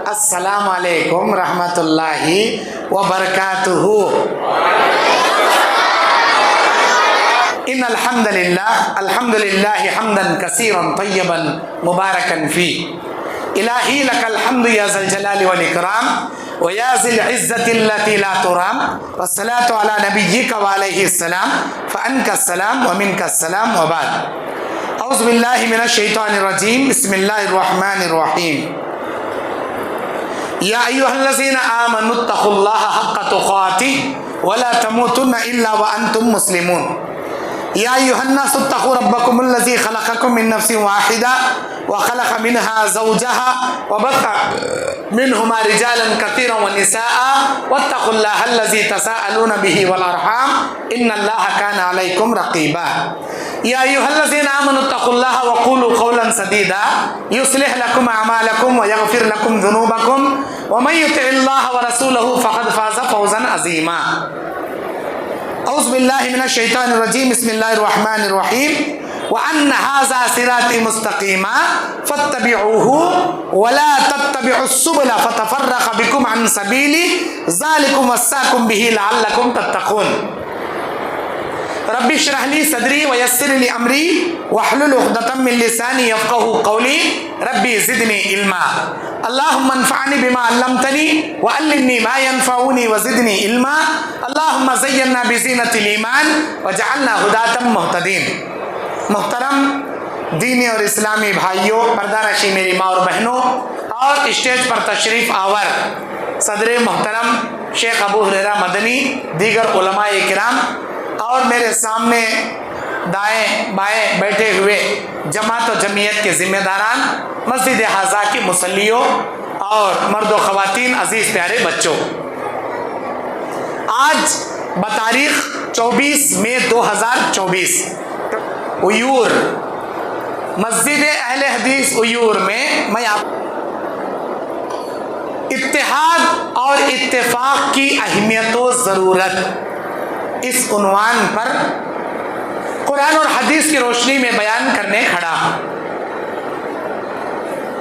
السلام علیکم رحمۃ اللہ وبرکاتہ۔ ان الحمد للہ حمدا کثیرا طیبا مبارکا فیہ۔ الہی لک الحمد یا ذا الجلال والاکرام ویا ذی العزۃ التی لا ترام، والصلاۃ علی نبیک وعلیہ السلام، فانک السلام ومنک السلام وبعد۔ اعوذ باللہ من الشیطان الرجیم، بسم اللہ الرحمن الرحیم۔ یا ایھا الذین آمنوا اتقوا اللہ حق تقاتہ ولا تموتن الا وانتم مسلمون۔ یا ایھا الناس اتقوا ربکم الذی خلقکم من نفس واحدہ وخلق منها زوجها وبث منهما رجالا كثيرا ونساء واتقوا الله الذي تساءلون به والارحام ان الله كان عليكم رقيبا۔ يا ايها الذين امنوا اتقوا الله وقولوا قولا سديدا يصلح لكم اعمالكم ويغفر لكم ذنوبكم ومن يطع الله ورسوله فقد فاز فوزا عظيما۔ اعوذ باللہ من الشیطان الرجیم، بسم اللہ الرحمن الرحیم۔ وَأَنَّ هَذَا صِرَاطِي مُسْتَقِيمًا فَاتَّبِعُوهُ وَلَا تَتَّبِعُوا السُّبُلَ فَتَفَرَّقَ بِكُمْ عَنْ سَبِيلِهِ ذَلِكُمْ وَصَّاكُمْ بِهِ لَعَلَّكُمْ تَتَّقُونَ۔ رَبِّ اشْرَحْ لِي صَدْرِي وَيَسِّرْ لِي أَمْرِي وَاحْلُلْ عُقْدَةً مِّن لِّسَانِي يَفْقَهُوا قَوْلِي رَبِّ زِدْنِي عِلْمًا۔ اللهم انفعني بما علمتني وعلمني ما ينفعني وزدني علما۔ اللهم زينا بزينة الإيمان وجعلنا هداة مهتدين۔ محترم دینی اور اسلامی بھائیوں، پردہ نشی میری ماں اور بہنوں، اور اسٹیج پر تشریف آور صدر محترم شیخ ابو ہریرہ مدنی، دیگر علماء کرام، اور میرے سامنے دائیں بائیں بیٹھے ہوئے جماعت و جمعیت کے ذمہ داران، مسجد حاضہ کی مصلیوں اور مرد و خواتین، عزیز پیارے بچوں، آج بتاریخ 24 مئی 2024 ایور، مسجد اہل حدیث ایور میں آپ اتحاد اور اتفاق کی اہمیت و ضرورت اس عنوان پر قرآن اور حدیث کی روشنی میں بیان کرنے کھڑا ہوں۔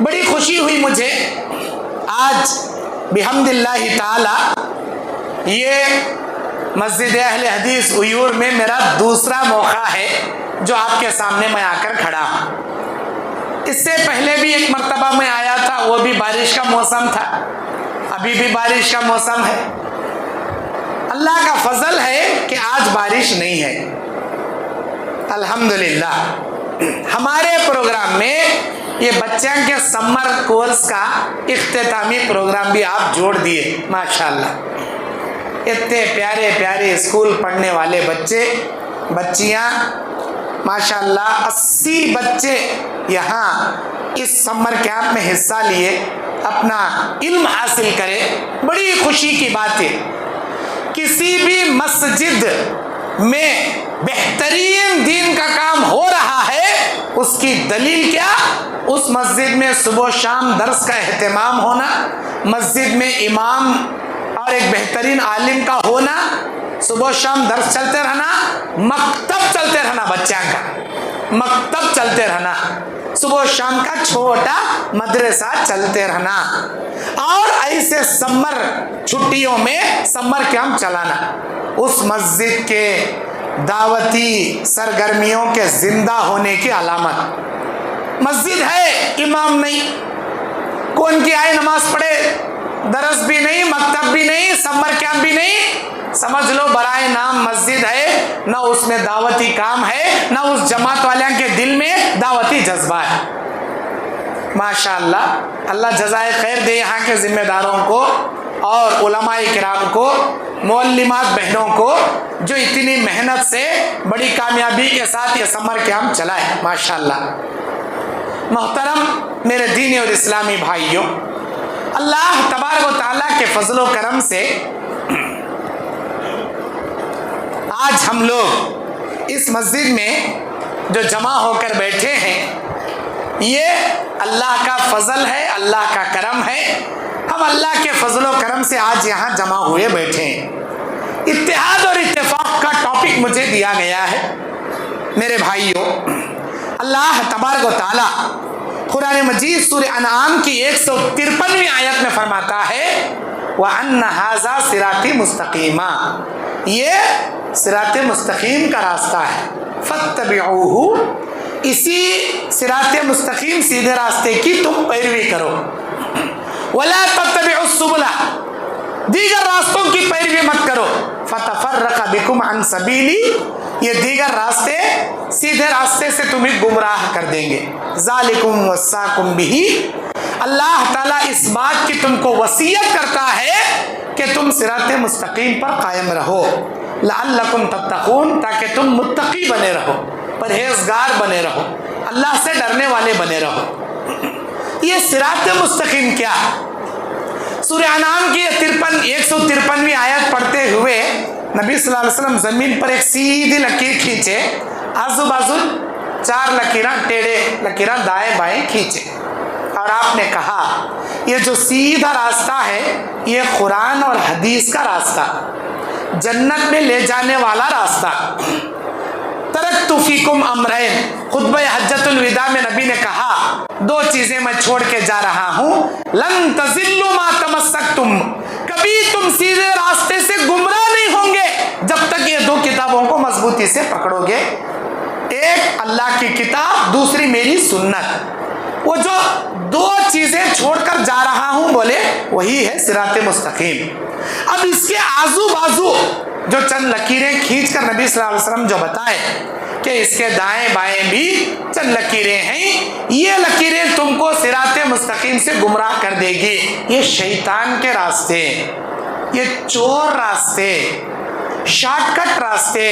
بڑی خوشی ہوئی مجھے آج بحمد اللہ تعالی یہ مسجد اہل حدیث ایور میں میرا دوسرا موقع ہے جو آپ کے سامنے میں آ کر کھڑا ہوں۔ اس سے پہلے بھی ایک مرتبہ میں آیا تھا، وہ بھی بارش کا موسم تھا، ابھی بھی بارش کا موسم ہے۔ اللہ کا فضل ہے کہ آج بارش نہیں ہے، الحمدللہ۔ ہمارے پروگرام میں یہ بچوں کے سمر کورس کا اختتامی پروگرام بھی آپ جوڑ دیے، ماشاءاللہ۔ اتنے پیارے پیارے اسکول پڑھنے والے بچے بچیاں، ماشاءاللہ 80 بچے یہاں اس سمر کیمپ میں حصہ لیے، اپنا علم حاصل کرے۔ بڑی خوشی کی بات ہے، کسی بھی مسجد میں بہترین دین کا کام ہو رہا ہے، اس کی دلیل کیا؟ اس مسجد میں صبح و شام درس کا اہتمام ہونا، مسجد میں امام اور ایک بہترین عالم کا ہونا، صبح و شام درس چلتے رہنا، مکتب چلتے رہنا، بچوں کا مکتب چلتے رہنا، صبح و شام کا چھوٹا مدرسہ چلتے رہنا، اور ایسے سمر چھٹیوں میں سمر کیمپ چلانا۔ اس مسجد کے دعوتی سرگرمیوں کے زندہ ہونے کی علامت۔ مسجد ہے، امام نہیں، کون کی آئے نماز پڑھے، درس بھی نہیں، مکتب بھی نہیں، سمر کیمپ بھی نہیں، سمجھ لو برائے نام مسجد ہے، نہ اس میں دعوتی کام ہے، نہ اس جماعت والوں کے دل میں دعوتی جذبہ ہے۔ ماشاءاللہ، اللہ جزائے خیر دے یہاں کے ذمہ داروں کو اور علماء کرام کو، معلمات بہنوں کو، جو اتنی محنت سے بڑی کامیابی کے ساتھ یہ سمر کیمپ چلائے، ماشاءاللہ۔ محترم میرے دینی اور اسلامی بھائیوں، اللہ تبارک و تعالیٰ کے فضل و کرم سے آج ہم لوگ اس مسجد میں جو جمع ہو کر بیٹھے ہیں، یہ اللہ کا فضل ہے، اللہ کا کرم ہے۔ ہم اللہ کے فضل و کرم سے آج یہاں جمع ہوئے بیٹھے ہیں۔ اتحاد اور اتفاق کا ٹاپک مجھے دیا گیا ہے۔ میرے بھائیوں، اللہ تبارک و تعالی قرآن مجید سورہ انعام کی 153ویں آیت میں فرماتا ہے وَأَنَّ هَذَا صِرَاطِ مُسْتَقِيمًا، یہ صراط مستقیم کا راستہ ہے، فَاتَّبِعُوهُ، اسی صراط مستقیم سیدھے راستے کی تم پیروی کرو، وَلَا تَتَّبِعُوا السُّبُلَ، دیگر راستوں کی پیروی مت کرو، فَتَفَرَّقَ بِكُمْ عَنْ سَبِيلِهِ، یہ دیگر راستے سیدھے راستے سے تمہیں گمراہ کر دیں گے، ذَلِكُمْ وَصَّاكُمْ بِهِ، اللہ تعالیٰ اس بات کی تم کو وصیت کرتا ہے کہ تم صراط مستقیم پر قائم رہو، لعلکم تتقون، تاکہ تم متقی بنے رہو، پرہیزگار بنے رہو، اللہ سے ڈرنے والے بنے رہو۔ یہ صراط مستقیم کیا؟ سورہ انعام کی 153ویں آیت پڑھتے ہوئے نبی صلی اللہ علیہ وسلم زمین پر ایک سیدھی لکیر کھینچے، آزو بازو 4 لکیراں ٹیڑے لکیراں دائیں بائیں کھینچے، اور آپ نے کہا یہ جو سیدھا راستہ ہے یہ قرآن اور حدیث کا راستہ، جنت میں لے جانے والا راستہ۔ ترکت فیکم امرین، خطبہ حجۃ الوداع میں نبی نے کہا 2 چیزیں میں چھوڑ کے جا رہا ہوں، لن تضلوا ما تمسکتم، کبھی تم سیدھے راستے سے گمراہ نہیں ہوں گے جب تک یہ 2 کتابوں کو مضبوطی سے پکڑو گے، ایک اللہ کی کتاب، دوسری میری سنت۔ وہ جو 2 چیزیں چھوڑ کر جا رہا ہوں بولے وہی ہے صراط مستقیم۔ اب اس کے آزو بازو جو چند لکیریں کھینچ کر نبی صلی اللہ علیہ وسلم جو بتائے کہ اس کے دائیں بائیں بھی چند لکیریں ہیں، یہ لکیریں تم کو صراط مستقیم سے گمراہ کر دے گی، یہ شیطان کے راستے، یہ چور راستے، شارٹ کٹ راستے،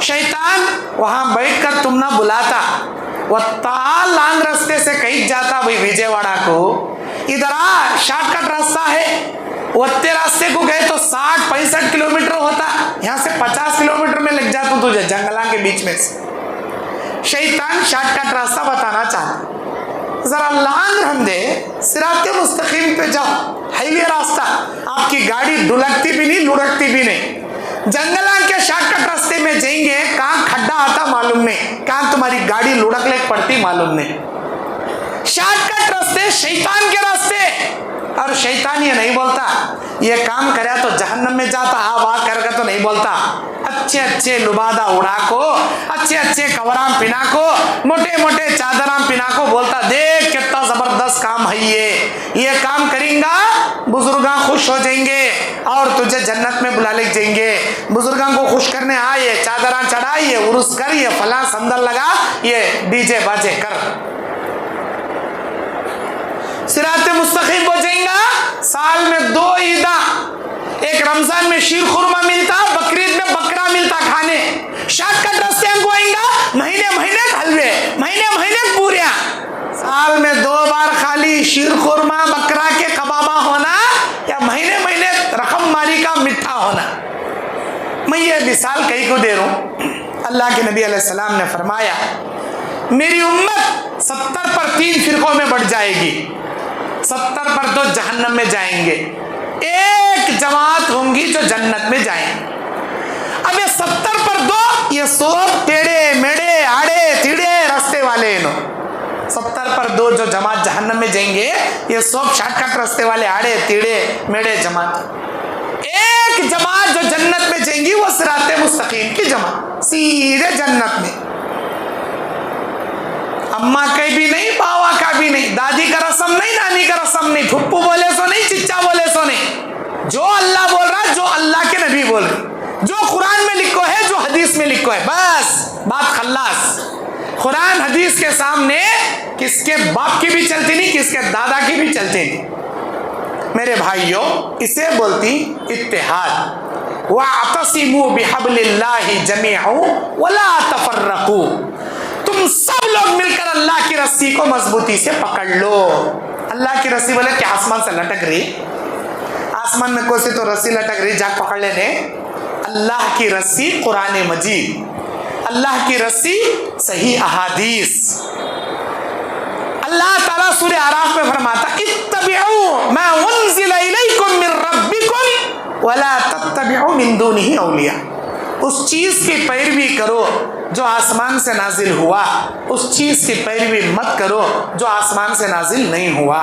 شیطان وہاں بیٹھ کر تم نہ بلاتا، وہ تال لانگ راستے سے کہیں جاتا بھائی وجے واڑا کو، ادھر آ شارٹ کٹ راستہ ہے، وتے راستے کو گئے تو 60-65 کلومیٹر ہوتا، یہاں سے 50 کلومیٹر میں لگ جاتا تجھے جنگلوں کے بیچ میں سے۔ شیطان شارٹ کٹ راستہ بتانا چاہتا، ذرا لانگ ہم دے، صراط مستقیم پہ جاؤ، ہائی وے راستہ، آپ کی گاڑی ڈلکتی بھی نہیں لڑکتی بھی نہیں، جنگلوں کے شارٹ کٹ راستے میں جائیں گے، کہاں کھڈا آتا معلوم نہیں، کہاں تمہاری گاڑی لڑک لے پڑتی معلوم نہیں۔ شارٹ کٹ راستے شیطان کے راستے، اور شیطان یہ نہیں بولتا یہ کام کرے تو جہنم میں جاتا، آ کر کے تو نہیں بولتا، اچھے اچھے لبادہ اڑا کو، اچھے اچھے کورام پنا کو، موٹے موٹے چادرام پنا کو بولتا دیکھ کتنا زبردست کام ہے، یہ کام کریں گا بزرگاں خوش ہو جائیں گے اور تجھے جنت میں بلا لے جائیں گے، بزرگاں کو خوش کرنے آئے، چادراں چڑھائیے، عرس کر، یہ فلاں سندل لگا، یہ ڈی جے باجے کر، صراط مستقیم ہو جائیں گا۔ سال میں 2 عیداں، ایک رمضان میں شیر خورما ملتا، بقرعید میں بکرا ملتا کھانے، شارٹ کٹ راستے ہم کو آئیں گا، مہینے مہینے حلوے، مہینے مہینے پوریاں، سال میں 2 بار خالی شیر خورما بکرا کے کبابہ ہونا یا مہینے مہینے رقم ماری کا مٹھا ہونا۔ میں یہ مثال کہیں کو دے رہا ہوں، اللہ کے نبی علیہ السلام نے فرمایا میری امت 70 پر 3 فرقوں میں بٹ جائے گی، 70 پر 2 جہنم میں جائیں گے، ایک جماعت ہوں گی جو جنت میں جائیں گے۔ اب یہ 70 پر 2 یہ سب ٹیڑے میڑے آڑے تیڑے راستے والے ہیں، 70 پر 2 جو جماعت جہنم میں جائیں گے یہ سب شارٹ کٹ راستے والے آڑے تیڑے میڑے جماعت، ایک جماعت جو جنت میں جائیں گی وہ صراط مستقیم کی جماعت، سیدھے جنت میں، اماں کا بھی نہیں، باوا کا بھی نہیں، دادی کا رسم نہیں، نانی کا رسم نہیں، پھپھو بولے سو نہیں، چچا بولے سو نہیں، جو اللہ بول رہا، جو اللہ کے نبی بول رہے، جو قرآن میں لکھو ہے، جو حدیث میں لکھو ہے، بس بات خلاص۔ قرآن حدیث کے سامنے کس کے باپ کی بھی چلتی نہیں، کس کے دادا کی بھی چلتی نہیں۔ میرے بھائیوں، اسے بولتی اتحاد، وَاعْتَصِمُوا بِحَبْلِ اللَّهِ جَمِيعًا وَلَا تَفَرَّقُوا، تم سب لوگ مل کر اللہ کی رسی کو مضبوطی سے پکڑ لو۔ اللہ کی رسی بولے کہ آسمان سے لٹک رہی، آسمان میں کوئی سی تو رسی لٹک رہی، جا پکڑ لینے، اللہ کی رسی قرآن مجید، اللہ کی رسی صحیح احادیث۔ اللہ تعالیٰ سورہ اعراف میں فرماتا اتبعوا ما انزل الیکم من ربکم ولا تتبعوا من دونہ اولیاء، اس چیز کی پیروی کرو جو آسمان سے نازل ہوا، اس چیز کی پیروی مت کرو جو آسمان سے نازل نہیں ہوا۔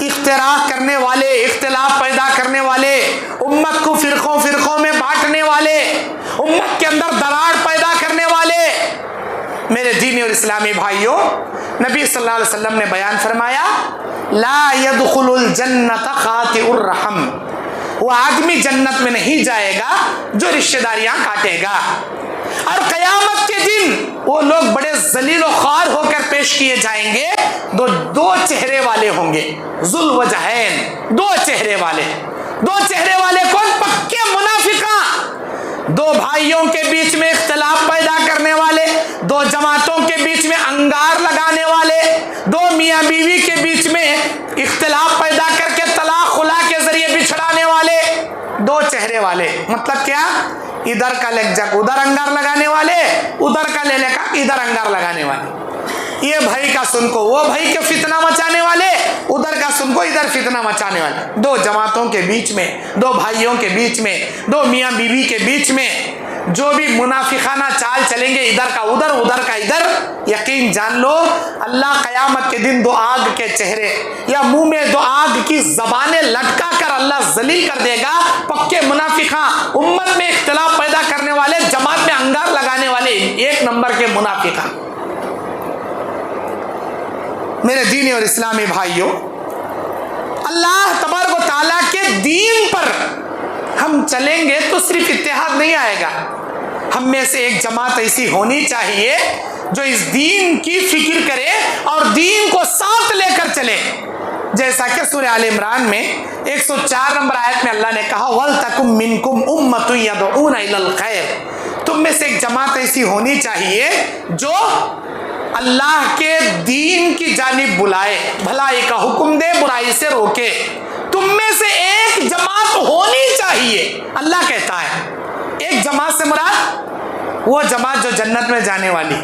اختراع کرنے والے، اختلاف پیدا کرنے والے، امت کو فرقوں فرقوں میں بانٹنے والے، امت کے اندر دراڑ پیدا کرنے والے. میرے دینی اور اسلامی بھائیوں، نبی صلی اللہ علیہ وسلم نے بیان فرمایا لا يدخل الجنت قاطع الرحم، وہ آدمی جنت میں نہیں جائے گا جو رشتہ داریاں کاٹے گا. اور قیامت کے دن وہ لوگ بڑے ذلیل و خوار ہو کر پیش کیے جائیں گے. دو چہرے والے ہوں گے، ذو الوجہین، دو چہرے والے. دو چہرے والے کون؟ پکے منافقاں. دو بھائیوں کے بیچ میں اختلاف پیدا کرنے والے، دو جماعتوں کے بیچ میں انگار لگانے والے، دو میاں بیوی کے بیچ میں اختلاف پیدا کر کے طلاق خلا کے ذریعے بچھڑانے والے. دو چہرے والے مطلب کیا؟ ادھر کا لگ جا ادھر انگار لگانے والے، ادھر کا لے لے کا ادھر انگار لگانے والے. یہ بھائی کا سن کو وہ بھائی کے فتنہ مچانے والے، ادھر کا سن کو ادھر فتنہ مچانے والے. دو جماعتوں کے بیچ میں، دو بھائیوں کے بیچ میں، دو میاں بیوی کے بیچ میں جو بھی منافقانہ چال چلیں گے، ادھر کا ادھر ادھر کا ادھر، یقین جان لو اللہ قیامت کے دن دو آگ کے چہرے یا منہ میں دو آگ کی زبانیں لٹکا کر اللہ ذلیل کر دے گا. پکے منافقاں، امت میں اختلاف پیدا کرنے والے، جماعت میں انگار لگانے والے، ایک نمبر کے منافقاں. میرے دینی اور اسلامی بھائیوں، اللہ تبارک و تعالیٰ کے دین پر ہم چلیں گے تو صرف اتحاد نہیں آئے گا. ہم میں سے ایک جماعت ایسی ہونی چاہیے جو اس دین کی فکر کرے اور دین کو ساتھ لے کر چلے. جیسا کہ سورہ آل عمران میں 104 نمبر آیت میں اللہ نے کہا وَلْتَكُمْ مِنْكُمْ أُمَّةٌ يَدْعُونَ إِلَى الْخَيْرِ، تم میں سے ایک جماعت ایسی ہونی چاہیے جو اللہ کے دین کی جانب بلائے، بھلائی کا حکم دے، برائی سے روکے. تم میں سے ایک جماعت ہونی چاہیے. اللہ کہتا ہے ایک جماعت سے مراد وہ جماعت جو جنت میں جانے والی،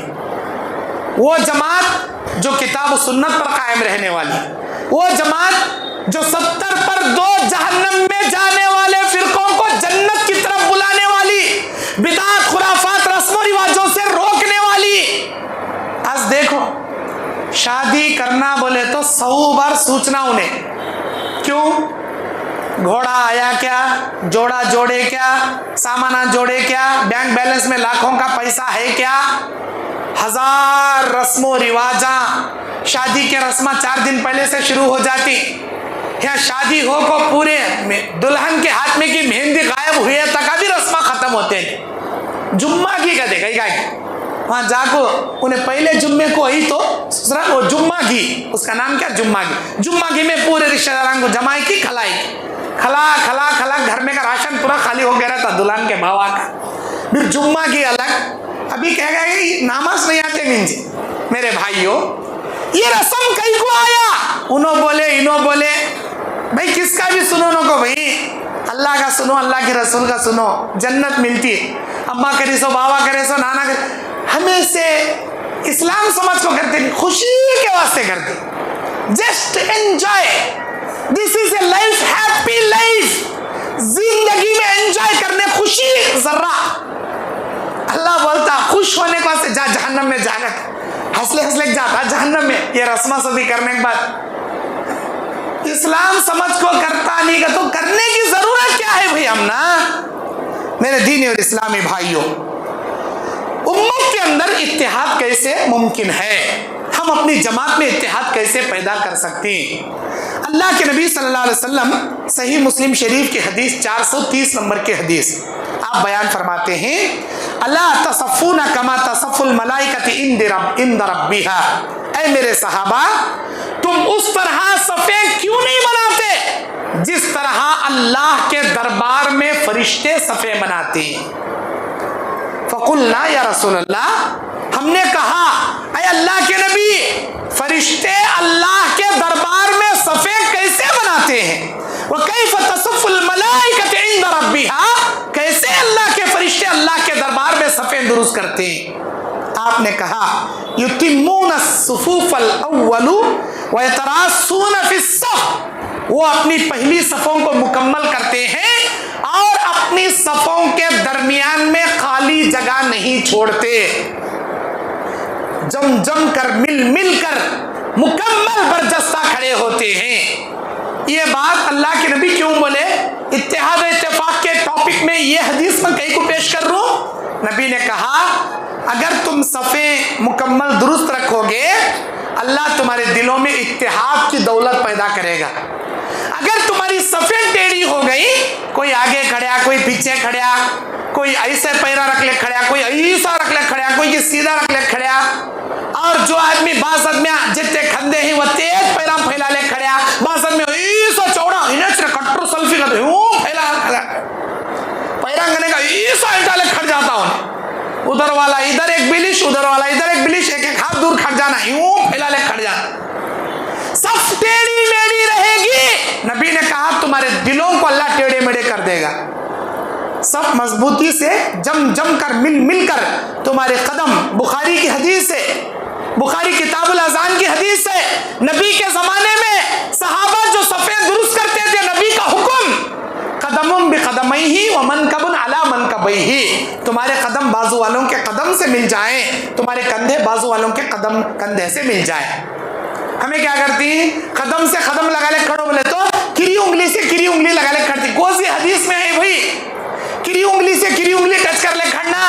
وہ جماعت جو کتاب و سنت پر قائم رہنے والی، وہ جماعت جو 70 پر 2 جہنم میں جانے والے فرقوں کو جنت کی طرف بلانے والی، بدعات خرافات رسم و رواجوں سے روکنے والی. آج دیکھو شادی کرنا بولے تو 100 بار سوچنا انہیں. کیوں؟ گھوڑا آیا کیا، جوڑا جوڑے کیا، سامانہ جوڑے کیا، بینک بیلنس میں لاکھوں کا پیسہ ہے کیا. 1000 رسم و رواجاں، شادی کے رسمیں 4 دن پہلے سے شروع ہو جاتی. یا شادی ہو کو پورے دلہن کے ہاتھ میں کی مہندی غائب ہوئے تک ابھی رسمیں ختم ہوتے ہیں. جمعہ کی کہتے کہیں گا وہاں جا کو انہیں پہلے جمعے کو ہی تو وہ جمعہ گھی، اس کا نام کیا؟ جمعہ گھی. جمعہ گھی میں پورے رشتہ داران کو جمع کی، کھلائی، کھلا کھلا کھلا، گھر میں کا راشن پورا خالی ہو گیا رہتا دلہن کے بھاوا کا. پھر جمعہ گھی الگ. ابھی کہہ گئے کہ نماز نہیں آتے گنجی. میرے بھائیوں یہ رسم کہیں کو آیا؟ انہوں بولے انہوں بولے، بھائی کس کا بھی سنو نہ کو، بھائی اللہ کا سنو، اللہ کے رسول کا سنو، جنت ملتی ہے. اماں کرے سو، بابا کرے سو، نانا کرے، ہمیں سے اسلام سمجھ کو کرتے نہیں، خوشی کے واسطے کرتے. Just enjoy, this is a life, happy life. زندگی میں انجوائے کرنے، خوشی ذرہ. اللہ بولتا خوش ہونے کو واسطے جا جہنم میں جانا، ہنسلے ہنسلے جاتا جہنم میں. یہ رسمہ سبھی کرنے کے بعد اسلام سمجھ کو کرتا نہیں کا تو کرنے کی ضرورت کیا ہے بھائی ہم نا. میرے دینی اور اسلامی بھائیوں، امت کے اندر اتحاد کیسے ممکن ہے؟ ہم اپنی جماعت میں اتحاد کیسے پیدا کر سکتے ہیں؟ اللہ کے نبی صلی اللہ علیہ وسلم صحیح مسلم شریف کی حدیث 430 نمبر کی حدیث آپ بیان فرماتے ہیں الا تصفون کما تصف الملائکۃ عند ربھا، اے میرے صحابہ تم اس طرح صفیں کیوں نہیں بناتے جس طرح اللہ کے دربار میں فرشتے صفیں بناتے ہیں. فقلنا یا رسول اللہ، ہم نے کہا اے اللہ کے نبی فرشتے اللہ کے دربار میں صفیں کیسے بناتے ہیں؟ وکیف تصف الملائکۃ عند ربھا، کیسے اللہ کے فرشتے اللہ کے دربار میں صفیں درست کرتے ہیں؟ آپ نے کہا یتمون الصفوف الاول ویتراصون فی الصف، وہ اپنی پہلی صفوں کو مکمل کرتے ہیں اور اپنی صفوں کے درمیان میں خالی جگہ نہیں چھوڑتے، جم جم کر مل مل کر مکمل برجستہ کھڑے ہوتے ہیں. یہ بات اللہ کے نبی کیوں بولے؟ اتحاد و اتفاق کے ٹاپک میں یہ حدیث میں کہیں کو پیش کر رہا ہوں. نبی نے کہا اگر تم صفیں مکمل درست رکھو گے اللہ تمہارے دلوں میں اتحاد کی دولت پیدا کرے گا. اگر تمہاری صفیں ٹیڑھی ہو گئی، کوئی آگے کھڑیا، کوئی پیچھے کھڑیا، کوئی ایسے پیرا رکھ لے کھڑیا، کوئی ایسا رکھ لے کھڑیا، کوئی سیدھا رکھ لے کھڑیا، اور جو آدمی بعض آدمی جتنے کھندے ہیں وہ تیز پیرا پھیلا لے کھڑیا، بعض آدمی ایسا چوڑا کٹر سلفی کرتے پھیلا پیرا کرنے کا ایسا الٹا لے کھڑ جاتا ہوں، ادھر والا ادھر ایک بلش، ادھر والا ادھر ایک بلش، ایک ایک ہاتھ دور کھڑ جانا، یوں پھیلا لے کھڑ جانا. سب ٹیڑھی میڑھی رہے گی. نبی نے کہا تمہارے دلوں کو اللہ ٹیڑھے میڑھے کر دے گا. سب مضبوطی سے جم کر مل کر تمہارے قدم. بخاری کی حدیث ہے، بخاری کتاب الاذان کی حدیث ہے، نبی کے زمانے میں صحابہ جو صفیں درست کرتے تھے، نبی کا حکم قدم بقدمیہ ومنکب علی منکبیہ، تمہارے قدم بازو والوں کے قدم سے مل جائیں، تمہارے کندھے بازو والوں کے قدم کندھے سے مل جائیں. ہمیں کیا کرتی ہیں؟ قدم سے قدم لگا لے کھڑو بولے تو کری انگلی سے کری انگلی لگا لے کھڑتی. کوئی حدیث میں ہے بھائی کری انگلی سے کری انگلی ٹچ کر لے کھڑنا؟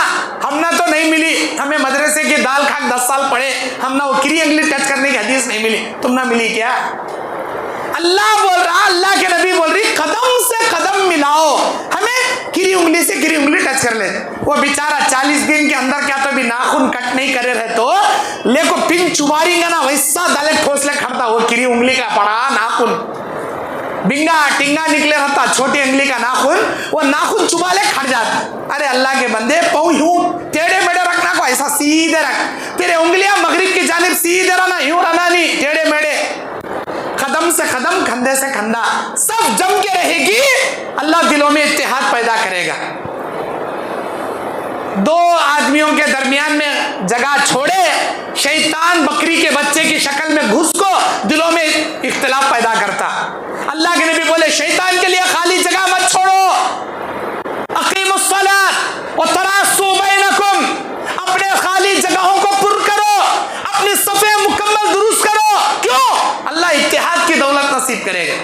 ہم نہ تو نہیں ملی، ہمیں مدرسے کی دال کھاک 10 سال پڑھے، ہم نہ وہ کری انگلی ٹچ کرنے کی حدیث نہیں ملی. تم نہ ملی کیا؟ اللہ بول رہا، اللہ کے نبی بول رہی قدم سے قدم ملاؤ. ہمیں کری انگلی سے کری انگلی ٹچ کر لے. وہ بیچارہ 40 دن کے اندر کیا تو بھی ناخن کٹ نہیں کرے رہے تو لیکو پن چباری گا نا ویسا دالے ٹھوس لے کھڑتا. وہ کری انگلی کا پڑا ناخن بنگا ٹنگا نکلے رہتا، چھوٹی انگلی کا ناخن، وہ ناخن چبا لے کھڑ جاتا. ارے اللہ کے بندے پاؤں یوں ٹیڑھے میڑے رکھنا کو ایسا سیدھے رکھ، تیرے انگلیاں مغرب کی جانب سیدھے رہنا، یوں رہنا نہیں ٹیڑھے میڑے. قدم سے قدم کندھے سے کندھا سب جم کے رہے گی، اللہ دلوں میں اتحاد پیدا کرے گا. دو آدمیوں کے درمیان میں جگہ چھوڑے، شیطان بکری کے بچے کی شکل میں گھس کو دلوں میں اختلاف پیدا کرتا. اللہ کے نبی بولے شیطان کے لیے خالی جگہ مت چھوڑو. اقیموا الصلاۃ وتراصوا بینکم، اپنے خالی جگہوں کو پر کرو، اپنی صفیں مکمل درست کرو. کیوں؟ اللہ اتحاد کی دولت نصیب کرے گا.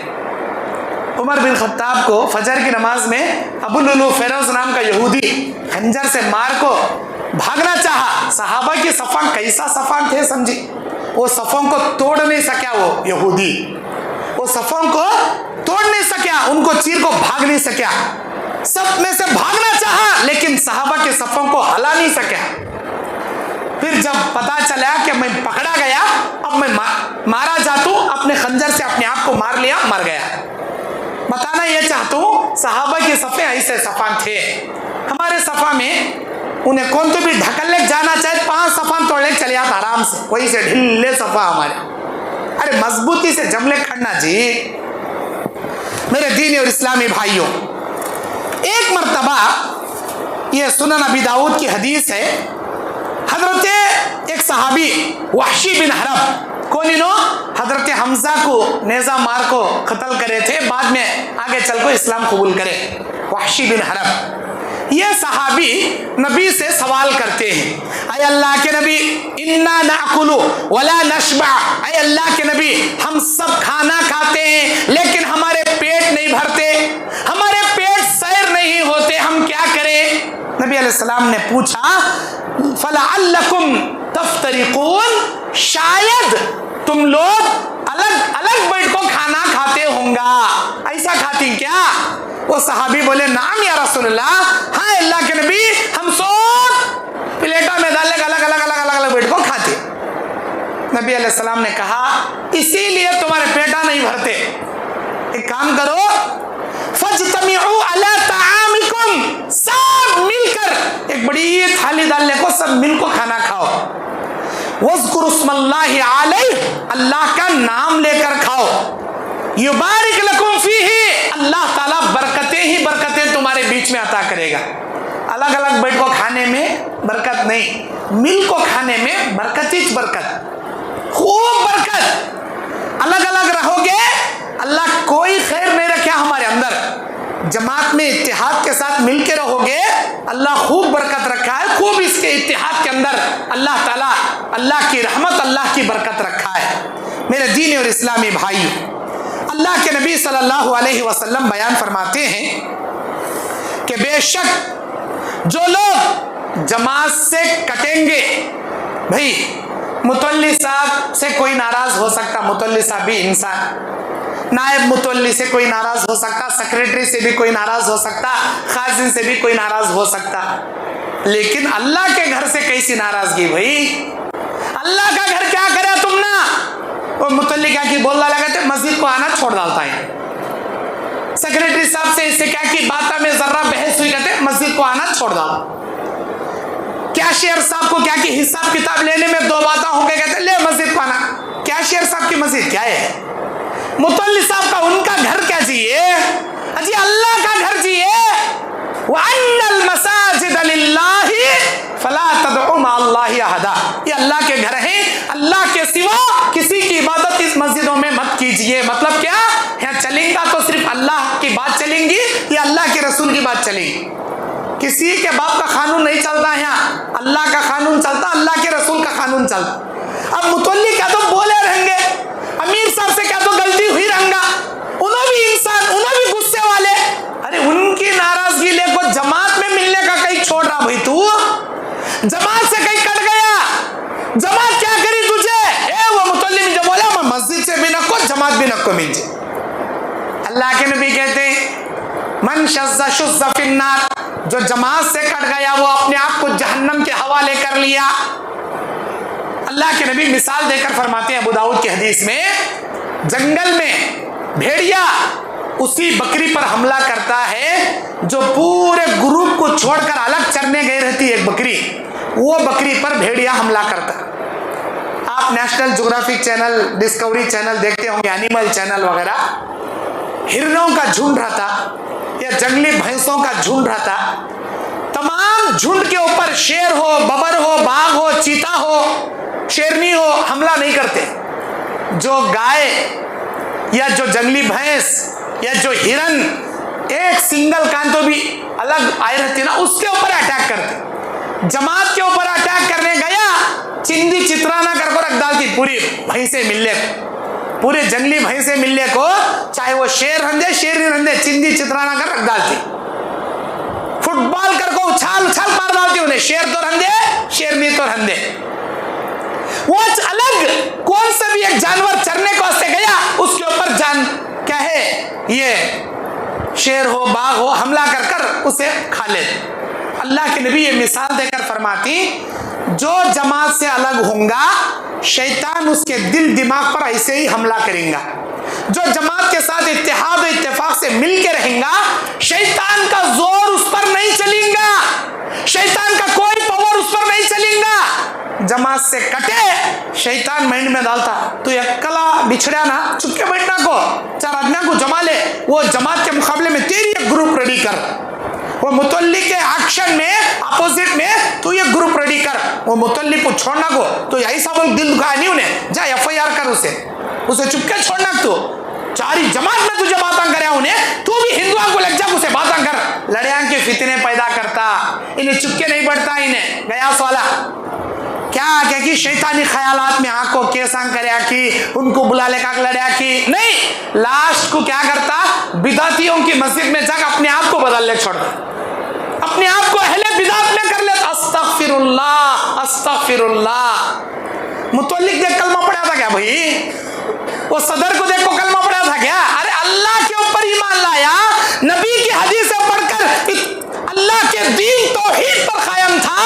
عمر بن خطاب کو فجر کی نماز میں ابو لولو فیروز نام کا یہودی خنجر سے مار کو بھاگنا چاہا. صحابہ کی صفاں کیسا صفاں تھے سمجھی، وہ صفوں کو توڑ نہیں سکیا. وہ یہودی وہ صفوں کو توڑ نہیں سکیا، ان کو چیر کو بھاگ نہیں سکیا. سب میں سے بھاگنا چاہا لیکن صحابہ کے صفوں کو ہلا نہیں سکیا. پھر جب پتا چلا کہ میں پکڑا گیا، اب میں مارا جاتا ہوں، اپنے خنجر سے اپنے آپ کو مار لیا، مر گیا. بتانا یہ چاہتا ہوں صحابہ کی صفیں ایسے صفاں تھے. ہمارے صفا میں انہیں کون تو بھی ڈھکل لے جانا چاہے 5 صفاں توڑ لے چلے آتا آرام سے، وہی سے ڈھلے صفا ہمارے. ارے مضبوطی سے جم لے کھڑنا جی. میرے دینی اور اسلامی بھائیوں، ایک مرتبہ یہ سنن ابی داؤد کی حدیث ہے، حضرت ایک صحابی وحشی بن حرب، کون انہوں؟ حضرت حمزہ کو نیزہ مار کو قتل کرے تھے، بعد میں آگے چل کو اسلام قبول کرے. وحشی بن حرب یہ صحابی نبی سے سوال کرتے ہیں، اے اللہ کے نبی انا ناکل ولا نشبع، اے اللہ کے نبی ہم سب کھانا کھاتے ہیں لیکن ہمارے پیٹ نہیں بھرتے، ہمارے پیٹ سیر نہیں ہوتے، ہم کیا کریں؟ نبی علیہ السلام نے پوچھا فلعلکم تفترقون، شاید تم لوگ الگ الگ بیٹھ کو کھانا کھاتے ہوں گا. ایسا کھاتی کیا؟ وہ صحابی بولے نعم یا رسول اللہ، ہاں اللہ کے نبی ہم سب پلیٹا میں ڈال لے الگ الگ الگ الگ الگ بیٹھ کو کھاتے. نبی علیہ السلام نے کہا اسی لیے تمہارے پیٹا نہیں بھرتے. ایک کام کرو، فاجتمعوا علی طعامکم، سب مل کر ایک بڑی تھالی ڈال لے کو سب مل کو کھانا کھاؤ. وَاذْكُرُوا اسْمَ اللَّهِ عَلَيْهِ، اللہ کا نام لے کر کھاؤ. يُبَارِكْ لَكُمْ فِيهِ، اللہ تعالیٰ برکتیں ہی برکتیں تمہارے بیچ میں عطا کرے گا. الگ الگ بیٹھ کو کھانے میں برکت نہیں، مل کو کھانے میں برکت ہی برکت، خوب برکت. الگ الگ رہو گے اللہ کوئی خیر نہیں رکھے ہمارے اندر. جماعت میں اتحاد کے ساتھ مل کے رہو گے اللہ خوب برکت رکھا ہے. خوب اس کے اتحاد کے اندر اللہ تعالیٰ اللہ کی رحمت، اللہ کی برکت رکھا ہے. میرے دینی اور اسلامی بھائیو، اللہ کے نبی صلی اللہ علیہ وسلم بیان فرماتے ہیں کہ بے شک جو لوگ جماعت سے کٹیں گے، بھائی متولی صاحب سے کوئی ناراض ہو سکتا، متولی صاحب بھی انسان، نائب متولی سے کوئی ناراض ہو سکتا، سیکریٹری سے بھی کوئی ناراض ہو سکتا، خازن سے بھی کوئی ناراض ہو سکتا، لیکن اللہ کے گھر سے کیسی ناراضگی بھائی؟ اللہ کا گھر کیا کرے تم نا؟ وہ متولی کیا کی بولنا لگا تھے، مسجد کو آنا چھوڑ ڈالتا ہے، سیکریٹری صاحب سے اس سے کیا کی باتیں میں ذرا بحث ہوئی کہتے مسجد کو آنا چھوڑ ڈالتا، کیشیئر صاحب کو کیا کی حساب کتاب لینے میں دو باتیں ہو کے کہتے لے مسجد کو آنا، کیشیئر صاحب کی مسجد کیا ہے؟ متولی صاحب کا ان کا گھر کیا چاہیے جی؟ اللہ کا گھر چاہیے۔ وَأَنَّ الْمَسَاجِدَ لِلَّهِ فَلَا تَدْعُوا مَعَ اللَّهِ أَحَدًا، یہ اللہ کے گھر ہیں، اللہ کے سوا کسی کی عبادت اس مسجدوں میں مت کیجئے۔ مطلب کیا؟ یہاں چلیں گا تو صرف اللہ کی بات چلیں گی یا اللہ کے رسول کی بات چلیں گی؟ کسی کے باپ کا قانون نہیں چلتا ہے، یہاں اللہ کا قانون چلتا، اللہ کے رسول کا قانون چلتا۔ اب متولی کیا تو بولے رہیں گے، امیر صاحب سے کیا تو غلطی ہوئی رہیں گا، انہوں بھی انسان، انہوں بھی غصے والے، ارے ان کی ناراضگی لے کو جماعت میں ملنے کا کہیں چھوڑ رہا بھائی، تو جماعت سے کہیں کٹ گیا، جماعت کیا کری تجھے؟ وہ متولی مجھے بولا میں مسجد سے بھی نہ کو جماعت بھی نہ کو ملجے۔ اللہ کے نبی کہتے ہیں من شذ شذ فی النار، جو جماعت سے کٹ گیا وہ اپنے آپ کو جہنم کے حوالے کر لیا۔ اللہ کے نبی مثال دے کر فرماتے ہیں ابو داؤد کی حدیث میں، جنگل میں بھیڑیا اسی بکری پر حملہ کرتا ہے جو پورے گروپ کو چھوڑ کر الگ چرنے گئی رہتی ہے، ایک بکری، وہ بکری پر بھیڑیا حملہ کرتا۔ آپ national geographic channel, Discovery channel دیکھتے ہوں گے، اینیمل چینل وغیرہ، ہرنوں کا جھنڈ رہتا یا جنگلی بھینسوں کا جھنڈ رہتا، تمام جھنڈ کے اوپر شیر ہو، ببر ہو، باغ ہو، چیتا ہو، شیرنی ہو، حملہ نہیں کرتے۔ جو گائے یا جو جنگلی بھینس یا جو ہرن ایک سنگل کانٹو بھی الگ آئے رہتی نا، اس کے اوپر اٹیک کرتے۔ جماعت کے اوپر اٹیک کرنے گیا، چندی چترانا کر کو رکھ ڈالتی پوری بھینسیں ملنے کو، پورے جنگلی بھینسیں ملنے کو، چاہے وہ شیر رندے شیرنی رندے، چندی چترانا کر رکھ ڈالتی، فٹ بال کر کو اچھال اچھال مار ڈالتی انہیں، شیر تو رندے شیرنی تو رندے۔ وہ الگ کون سا بھی ایک جانور چرنے کو واسطے گیا، اس کے اوپر جان کیا ہے یہ شیر ہو باغ ہو حملہ کر کر اسے کھا لے۔ اللہ کے نبی یہ مثال دے کر فرماتی جو جماعت سے الگ ہوں گا شیطان اس کے دل دماغ پر ایسے ہی حملہ کریں گا، جو جماعت کے ساتھ اتحاد و اتفاق سے مل کے رہیں گا شیطان کا زور اس پر نہیں چلیں گا، شیطان کا کوئی پاور اس پر نہیں چلیں گا۔ جماعت سے کٹے شیطان مائنڈ میں ڈالتا تو اکلا بچھڑیا نا، چپ کے بیٹھنا کو، چار آدمی کو جما لے، وہ جماعت کے مقابلے میں تیری ایک گروپ ریڈی کر، وہ متولی کے ایکشن میں اپوزٹ میں تو یہ گروپ ریڈی کر، وہ متولی کو چھوڑنا کو تو ایسا بول دل دکھایا نہیں انہیں، جا ایف آئی آر کر اسے چپ کے چھوڑنا، تو چاری جماعت میں تجھے باتاں کریا انہیں، تو بھی ہندوؤں کو لگ جا اسے باتاں کر، لڑیاں کے فتنے پیدا کرتا، انہیں چپ کے نہیں بڑھتا، انہیں گیا سوالا کیا کہ شیطانی خیالات میں آنکھ کو کیساں کریا کی، ان کو بلا لے کا لڑیا کی نہیں، لاسٹ کو کیا کرتا بدعتیوں کی مسجد میں جا کر اپنے آپ کو بدل لے چھوڑتا، اپنے آپ کو اہل بدعت میں کر لیتا، استغفر اللہ استغفر اللہ۔ متولک دیکھ کلمہ پڑھا تھا کیا بھائی؟ وہ صدر کو دیکھ کو کلمہ پڑھا تھا کیا؟ ارے اللہ کے اوپر ایمان لایا، نبی کی حدیثیں پڑھ کر اللہ کے دین توحید پر قائم تھا،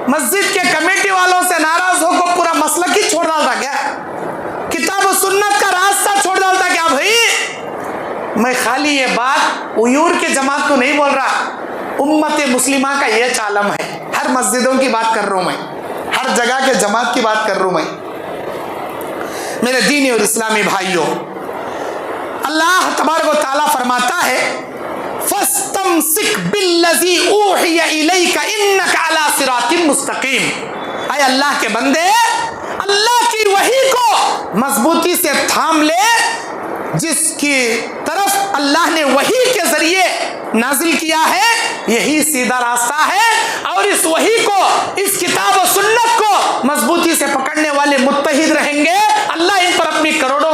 مسجد کے کمیٹی والوں سے ناراض ہو کو پورا مسلک ہی چھوڑ ڈالتا کیا؟ کتاب و سنت کا راستہ چھوڑ ڈالتا کیا بھائی؟ میں خالی یہ بات عیور کے جماعت کو نہیں بول رہا، امت مسلمہ کا یہ چالم ہے، ہر مسجدوں کی بات کر رہا ہوں میں، ہر جگہ کے جماعت کی بات کر رہا ہوں میں۔ میرے دینی اور اسلامی بھائیوں، اللہ تبارک و تعالیٰ فرماتا ہے فَاسْتَمْسِكْ بِالَّذِي أُوحِيَ إِلَيْكَ إِنَّكَ عَلَى صِرَاطٍ مُسْتَقِيمٍ، اے اللہ کے بندے اللہ کی وحی کو مضبوطی سے تھام لے، جس کی طرف اللہ نے وحی کے ذریعے نازل کیا ہے یہی سیدھا راستہ ہے، اور اس وحی کو، اس کتاب و سنت کو مضبوطی سے پکڑنے والے متحد رہیں گے، اللہ ان پر اپنی کروڑوں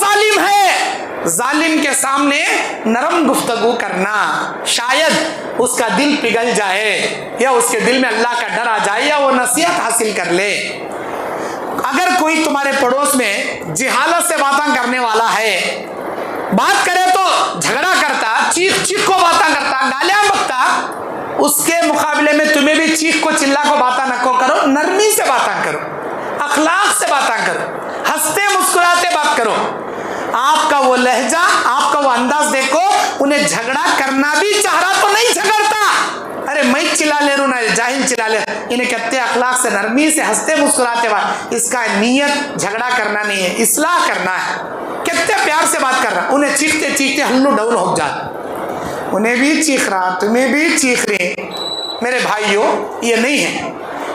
ظالم ہے؟ ظالم کے سامنے نرم گفتگو کرنا، شاید اس کا دل پگھل جائے یا اس کے دل میں اللہ کا ڈر آ جائے یا وہ نصیحت حاصل کر لے۔ اگر کوئی تمہارے پڑوس میں جہالت سے باتیں کرنے والا ہے، بات کرے تو جھگڑا کرتا، چیخ چیخ کو باتیں کرتا، گالیاں بکتا، اس کے مقابلے میں تمہیں بھی چیخ کو چلا کو باتیں نہ کرو، نرمی سے باتیں کرو، اخلاق سے باتیں کرو، ہنستے مسکراتے بات کرو۔ آپ کا وہ لہجہ، آپ کا وہ انداز دیکھو، انہیں جھگڑا کرنا بھی چاہ رہا تو نہیں جھگڑتا، ارے میں چلا لے رہا ہوں، جاہل چلا لے، انہیں کہتے اخلاق سے، نرمی سے، ہنستے مسکراتے بات۔ اس کا نیت جھگڑا کرنا نہیں ہے، اصلاح کرنا ہے، کتنے پیار سے بات کر رہا، انہیں چیختے چیختے ہلو ڈول ہو جاتا، انہیں بھی چیخ رہا، تمہیں بھی چیخ رہے۔ میرے بھائیوں، یہ نہیں ہے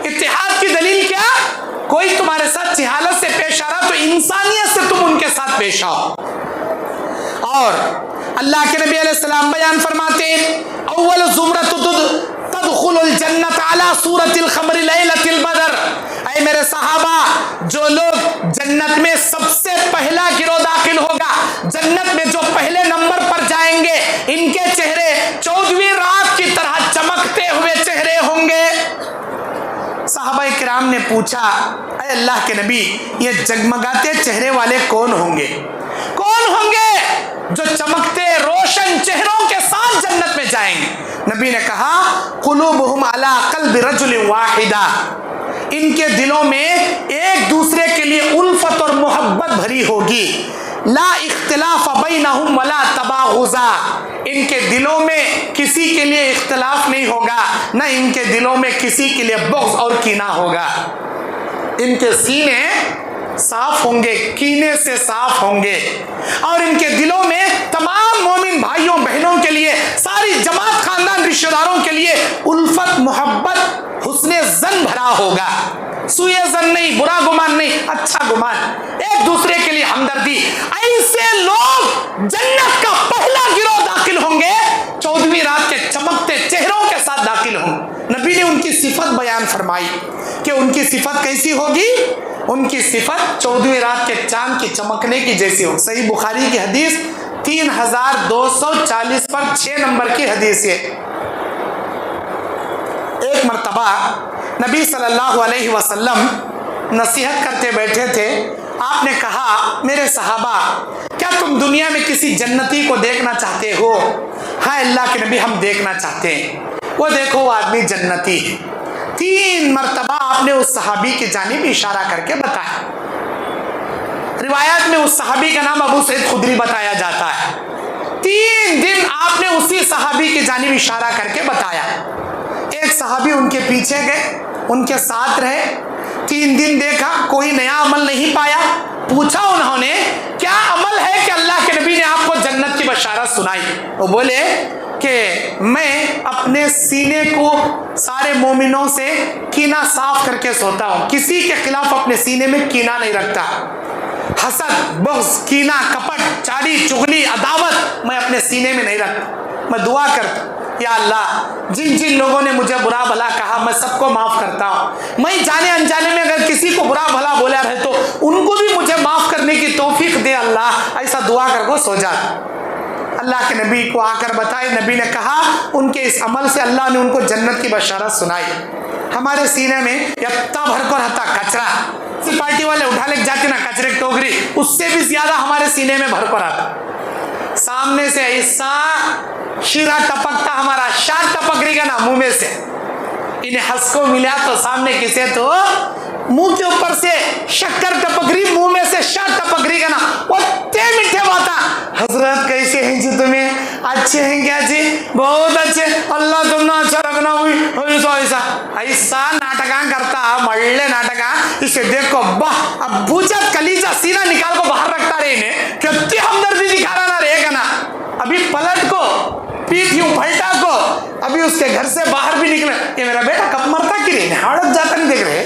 اتحاد کی دلیل۔ کیا کوئی تمہارے ساتھ جہالت سے پیش آ رہا تو انسانیت سے تم ان کے ساتھ پیش آؤ۔ اور اللہ کے نبی علیہ السلام بیان فرماتے ہیں، اول زمرۃ تدخل الجنت علی صورت القمر لیلۃ البدر، اے میرے صحابہ، جو لوگ جنت میں سب سے پہلا گروہ داخل ہوگا، جنت میں جو پہلے نمبر پر جائیں گے، ان کے چہرے 14ویں رات کی طرح چمکتے ہوئے چہرے ہوں گے۔ صحابہ کرام نے پوچھا، اے اللہ کے نبی، یہ جگمگاتے چہرے والے کون ہوں گے؟ کون ہوں گے جو چمکتے روشن چہروں کے ساتھ جنت میں جائیں گے؟ نبی نے کہا، قلوبہم علی قلب رجل واحدہ، ان کے دلوں میں ایک دوسرے کے لیے الفت اور محبت بھری ہوگی، لا اختلاف بینہم ولا تباغضا، ان کے دلوں میں کسی کے لیے اختلاف نہیں ہوگا، نہ ان کے دلوں میں کسی کے لیے بغض اور کینہ ہوگا، ان کے سینے صاف ہوں گے، کینے سے صاف ہوں گے، اور ان کے دلوں میں تمام مومن بھائیوں بہنوں کے لیے، ساری جماعت خاندان رشتہ داروں کے لیے الفت، محبت، حسن ظن بھرا ہوگا، سوء ظن نہیں، برا گمان نہیں، اچھا گمان، ایک دوسرے کے لیے ہمدردی۔ ایسے لوگ جنت کا پہلا گروہ داخل ہوں گے، 14ویں رات کے چمکتے چہروں کے ساتھ داخل ہوں۔ نبی نے ان کی صفت بیان فرمائی کہ ان کی صفت کیسی ہوگی؟ ان کی صفت 14ویں رات کے چاند کی چمکنے کی جیسی ہو۔ صحیح بخاری کی حدیث 3240 پر 6 نمبر کی حدیث ہے۔ ایک مرتبہ نبی صلی اللہ علیہ وسلم نصیحت کرتے بیٹھے تھے، آپ نے کہا، میرے صحابہ، کیا تم دنیا میں کسی جنتی کو دیکھنا چاہتے ہو؟ ہاں اللہ کے نبی، ہم دیکھنا چاہتے ہیں۔ وہ دیکھو، وہ آدمی جنتی ہے۔ 3 مرتبہ آپ نے اس صحابی کی جانب اشارہ کر کے بتایا۔ روایات میں اس صحابی کا نام ابو سعید خدری بتایا جاتا ہے۔ 3 دن آپ نے اسی صحابی کی جانب اشارہ کر کے بتایا۔ ایک صحابی ان کے پیچھے گئے، ان کے ساتھ رہے، 3 دن دیکھا، کوئی نیا عمل نہیں پایا۔ پوچھا انہوں نے، کیا عمل ہے کہ اللہ کے نبی نے آپ کو جنت کی بشارت سنائی؟ وہ بولے کہ میں اپنے سینے کو سارے مومنوں سے کینہ صاف کر کے سوتا ہوں، کسی کے خلاف اپنے سینے میں کینہ نہیں رکھتا، حسد، بغض، کینہ، کپٹ، چاڑی، چغلی، عداوت میں اپنے سینے میں نہیں رکھتا۔ میں دعا کرتا ہوں، یا اللہ، جن جن لوگوں نے مجھے برا بھلا کہا، میں سب کو معاف کرتا ہوں۔ میں جانے انجانے میں اگر کسی کو برا بھلا بولا رہے تو ان کو بھی مجھے معاف کرنے کی توفیق دے اللہ، ایسا دعا کر کو سو جاتا۔ اللہ کے نبی کو آ کر بتائے، نبی نے کہا، ان کے اس عمل سے اللہ نے ان کو جنت کی بشارت سنائی۔ ہمارے سینے میں اتنا بھر کو رہتا کچرا، پارٹی والے اٹھا لے جاتے نا کچرے کی ٹوکری، اس سے بھی زیادہ ہمارے سینے میں بھر کو رہتا۔ سامنے سے ایسا شیرہ ٹپکتا، ہمارا شار ٹپک رہی گا نا منہ میں سے، انہیں ہنس کو ملا تو سامنے کسے تو منہ کے اوپر سے شکر ٹپک رہی، منہ میں سے شار ٹپک رہی گا نا، وہ تے میٹھے باتا، حضرت کیسے ہیں جی، تمہیں اچھے ہیں کیا جی؟ بہت اچھے، اللہ تم نے اچھا رکھنا ہوئی، ایسا ایسا ناٹکاں کرتا، مڑلے ناٹکاں، اسے دیکھو باہ، اب بوجھت کلیجہ سینہ نکال کو باہر رکھتا رہے انہیں، کتنی ہمدردی دکھا رہا نہ رہے گا نا، ابھی پلٹ کو پیٹ یوں پھلٹا کو، ابھی اس کے گھر سے باہر بھی نکلے، یہ میرا بیٹا کب مرتا کی رہے، ہڑپ جاتا نہیں دیکھ رہے،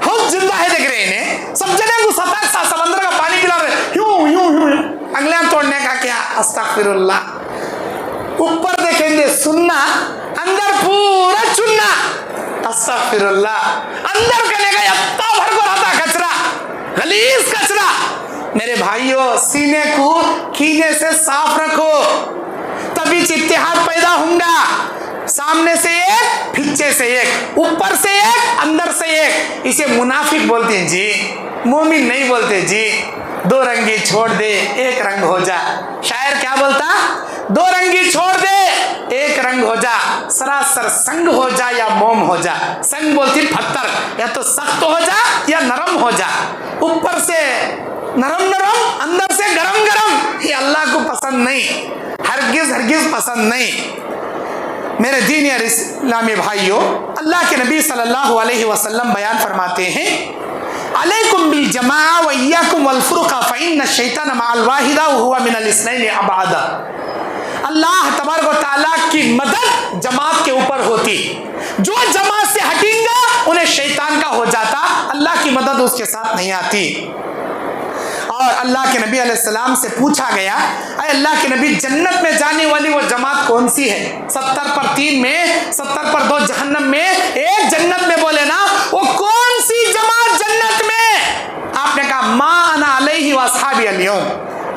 خود زندہ ہے دیکھ رہے انہیں، سب جگہ کو ستا سمندر کا پانی پلا رہے، یوں یوں یوں انگلیاں توڑنے کا کیا، استغفر اللہ، اوپر دیکھیں گے سننا، اندر پورا چننا، استغفر اللہ، اندر کرنے کا اتنا بھر کو رہتا کچرا، غلیظ کچرا، میرے بھائیوں سینے کو کینے سے صاف رکھو, تبھی اتحاد پیدا ہوگا. سامنے سے ایک, پیچھے سے ایک, اوپر سے ایک, اندر سے ایک. اسے منافق بولتے ہیں جی, مومن نہیں بولتے جی. دو رنگی چھوڑ دے ایک رنگ ہو جا. شاعر کیا بولتا؟ دو رنگی چھوڑ دے ایک رنگ ہو جا, سراسر سنگ ہو جا یا موم ہو جا. سنگ بولتی پتھر, یا تو سخت ہو جا یا نرم ہو جا. اوپر سے نرم نرم, اندر سے گرم گرم, یہ اللہ کو پسند نہیں, ہرگز ہرگز پسند نہیں. میرے دینی اور اسلامی بھائیوں, اللہ کے نبی صلی اللہ علیہ وسلم بیان فرماتے ہیں, علیکم بالجماع وإیاکم والفرقہ فإن الشیطان مع الواحدہ وہو من الاثنین ابعد. اللہ تبارک و تعالیٰ کی مدد جماعت کے اوپر ہوتی, جو جماعت سے ہٹیں گا انہیں شیطان کا ہو جاتا, اللہ کی مدد اس کے ساتھ نہیں آتی. اور اللہ کے نبی علیہ السلام سے پوچھا گیا, اے اللہ کے نبی جنت میں جانے والی وہ جماعت کون سی ہے؟ 70 پر 3 میں, 70 پر 2 جہنم میں, ایک جنت میں. بولے نا وہ کون سی جماعت جنت میں؟ آپ نے کہا ما انا علیہ واصحابی اليوم,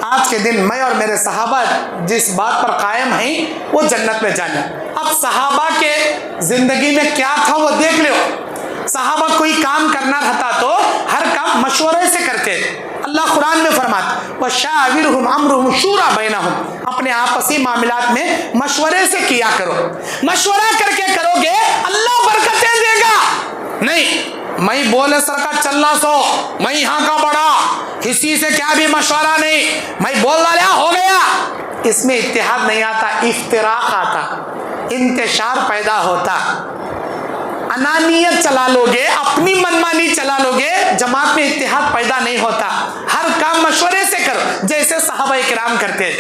آج کے دن میں اور میرے صحابہ جس بات پر قائم ہیں وہ جنت میں جانا. اب صحابہ کے زندگی میں کیا تھا وہ دیکھ لو. صحابہ کوئی کام کرنا رہتا تو ہر کام مشورے سے کرتے. اللہ قرآن میں فرماتا وَشَاوِرْهُمْ أَمْرُهُمْ شُورَى بَيْنَهُمْ, اپنے آپسی معاملات میں مشورے سے کیا کرو. مشورہ کر کے کرو گے اللہ برکتیں دے گا. نہیں میں بولے سرکار چلنا سو, میں یہاں کا بڑا, کسی سے کیا بھی مشورہ نہیں, میں بول ڈالیا ہو گیا. اس میں اتحاد نہیں آتا, افتراق آتا, انتشار پیدا ہوتا. انانیت چلا لو گے, اپنی منمانی چلا لو گے, جماعت میں اتحاد پیدا نہیں ہوتا. ہر کام مشورے سے کرو, جیسے صحابہ کرام کرتے.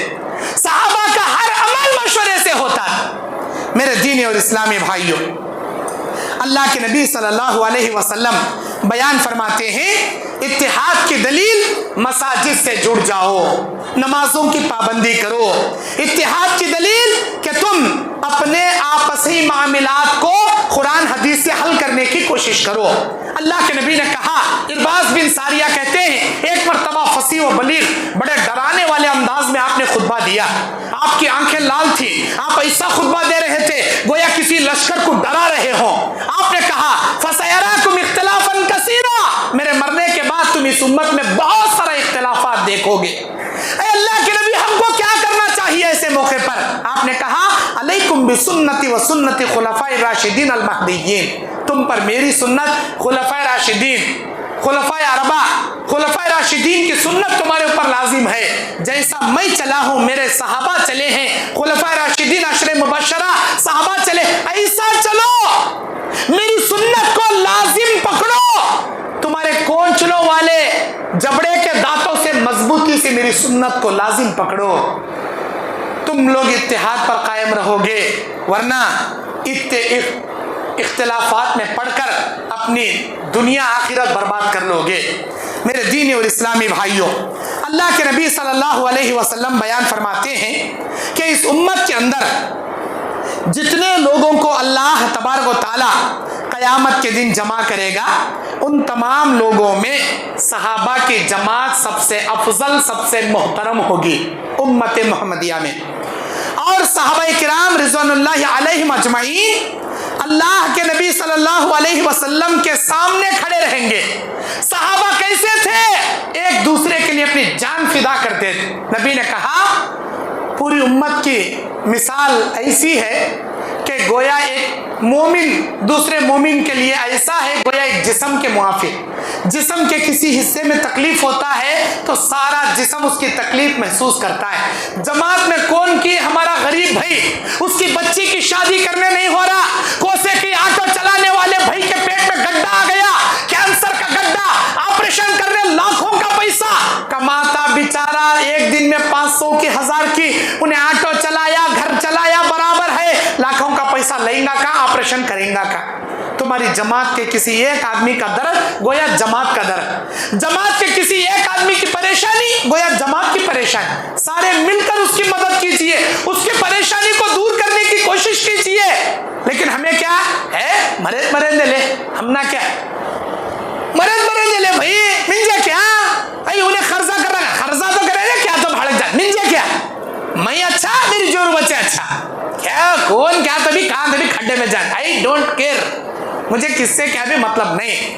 صحابہ کا ہر عمل مشورے سے ہوتا. میرے دینی اور اسلامی بھائیوں, اللہ کے نبی صلی اللہ علیہ وسلم بیان فرماتے ہیں اتحاد کی دلیل مساجد سے جڑ جاؤ, نمازوں کی پابندی کرو. اتحاد کی دلیل کہ تم اپنے آپسی معاملات کو قرآن حدیث سے حل کرنے کی کوشش کرو. اللہ کے نبی نے کہا, ارباز بن ساریہ کہتے ہیں ایک مرتبہ فصیح و بلیغ بڑے ڈرانے والے انداز میں آپ نے خطبہ دیا. آپ کی آنکھیں لال تھی, آپ ایسا خطبہ دے رہے تھے گویا کسی لشکر کو ڈرا رہے ہوں. آپ نے کہا فَسَيَرَاكُمْ اخْتِلَافًا كَثِيرًا, میرے مرنے کے بعد تم اس امت میں بہت سارے اختلافات دیکھو گے. اے اللہ کے نبی ہم کو کیا کرنا چاہیے ایسے موقع پر؟ آپ نے کہا علیکم بسنتی و سنت خلفاء الراشدین المہدیین, تم پر میری سنت, خلفاء راشدین, خلفاء اربعہ, خلفاء راشدین کی سنت تمہارے اوپر لازم ہے. جیسا میں چلا ہوں, میرے صحابہ چلے ہیں, خلفاء راشدین عشر مبشرہ صحابہ چلے, ایسا چلو. میری سنت کو لازم پکڑو. تمہارے کونچلوں والے جبڑے کے دانتوں سے مضبوطی سے میری سنت کو لازم پکڑو. تم لوگ اتحاد پر قائم رہو گے, ورنہ اختلافات میں پڑھ کر اپنی دنیا آخرت برباد کر لو گے. میرے دینی اور اسلامی بھائیوں, اللہ کے نبی صلی اللہ علیہ وسلم بیان فرماتے ہیں کہ اس امت کے اندر جتنے لوگوں کو اللہ تبارک و تعالی قیامت کے دن جمع کرے گا, ان تمام لوگوں میں صحابہ کی جماعت سب سے افضل, سب سے محترم ہوگی امت محمدیہ میں. اور صحابہ کرام رضوان اللہ علیہم اجمعین اللہ کے نبی صلی اللہ علیہ وسلم کے سامنے کھڑے رہیں گے. صحابہ کیسے تھے؟ ایک دوسرے کے لیے اپنی جان فدا کرتے تھے. نبی نے کہا پوری امت کی مثال ایسی ہے کہ گویا ایک مومن دوسرے مومن کے لیے ایسا ہے گویا ایک جسم کے موافق. جسم کے کسی حصے میں تکلیف ہوتا ہے تو سارا جسم اس کی تکلیف محسوس کرتا ہے. جماعت میں کون کی؟ ہمارا غریب بھائی, اس کی بچی کی شادی کرنے نہیں ہو رہا, کوسے کی آٹو چلانے والے بھائی کے پیٹ میں گڈھا آ گیا, کینسر کا گڈھا, آپریشن کرنے لاکھوں کا پیسہ کماتا بیچارہ, ایک دن میں 500 کی 1000 کی, انہیں آٹو چلایا, گھر چلایا, برابر ہے, لاکھوں کا پیسہ لیں گا کا, آپریشن کریں گا کا. تمہاری جماعت کے کسی ایک آدمی کا درد گویا جماعت کا درد, جماعت کے کسی ایک آدمی کی پریشانی گویا جماعت کی پریشانی. سارے مل کر اس کی مدد کیجئے, اس کی پریشانی کو دور کرنے کی کوشش کیجئے. لیکن ہمیں کیا ہے, مرے لے, ہم نہ کیا مرے لے بھائی, مل جائے کیا, انہیں قرضہ کر رہا ہے, میری جور بچے اچھا کیا کون کیا تبھی کہاں تبھی کھڈے میں جان, آئی ڈونٹ کیئر, مجھے کس سے کیا بھی مطلب نہیں.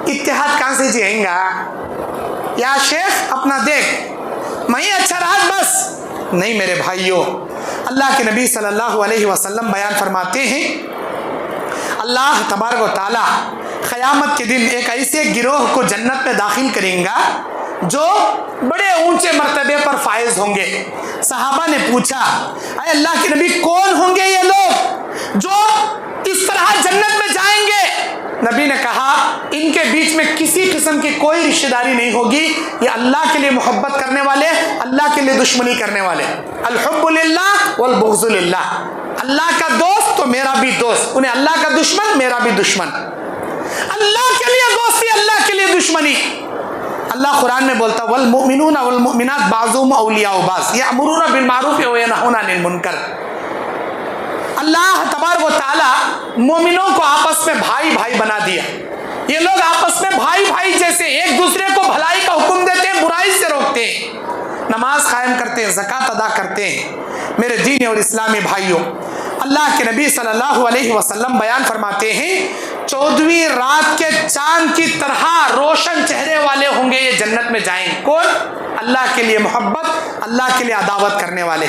اتحاد کہاں سے جئیں گا؟ یا شیخ اپنا دیکھ میں ہی اچھا رہا بس نہیں. میرے بھائیوں, اللہ کے نبی صلی اللہ علیہ وسلم بیان فرماتے ہیں اللہ تبارک و تعالی قیامت کے دن ایک ایسے گروہ کو جنت میں داخل کریں گا جو بڑے اونچے مرتبے پر فائز ہوں گے. صحابہ نے پوچھا اے اللہ کے نبی کون ہوں گے یہ لوگ جو اس طرح جنت میں جائیں گے؟ نبی نے کہا ان کے بیچ میں کسی قسم کی کوئی رشتہ داری نہیں ہوگی, یہ اللہ کے لیے محبت کرنے والے, اللہ کے لیے دشمنی کرنے والے. الحب للہ والبغض للہ, اللہ کا دوست تو میرا بھی دوست, انہیں اللہ کا دشمن میرا بھی دشمن. اللہ کے لیے دوستی, اللہ کے لیے دشمنی. اللہ قرآن میں بولتا والمؤمنون والمؤمنات بعضهم اولیاء بعض یأمرون بالمعروف وینہون عن المنکر. اللہ تبارک و تعالی مومنوں کو آپس میں بھائی بھائی بنا دیا. یہ لوگ آپس میں بھائی بھائی جیسے ایک دوسرے کو بھلائی کا حکم دیتے ہیں, برائی سے روکتے ہیں, نماز قائم کرتے ہیں, زکوٰۃ ادا کرتے ہیں. میرے دینی اور اسلامی بھائیوں, اللہ کے نبی صلی اللہ علیہ وسلم بیان فرماتے ہیں 14ویں رات کے چاند کی طرح روشن چہرے والے ہوں گے, یہ جنت میں جائیں. کون؟ اللہ کے لیے محبت, اللہ کے لیے عداوت کرنے والے.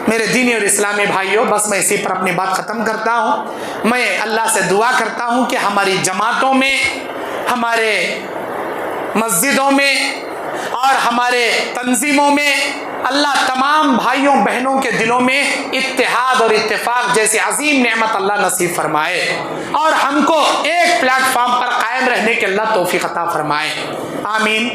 میرے دینی اور اسلامی بھائیوں, بس میں اسی پر اپنی بات ختم کرتا ہوں. میں اللہ سے دعا کرتا ہوں کہ ہماری جماعتوں میں, ہمارے مسجدوں میں اور ہمارے تنظیموں میں اللہ تمام بھائیوں بہنوں کے دلوں میں اتحاد اور اتفاق جیسی عظیم نعمت اللہ نصیب فرمائے, اور ہم کو ایک پلیٹ فارم پر قائم رہنے کے اللہ توفیق عطا فرمائے. آمین.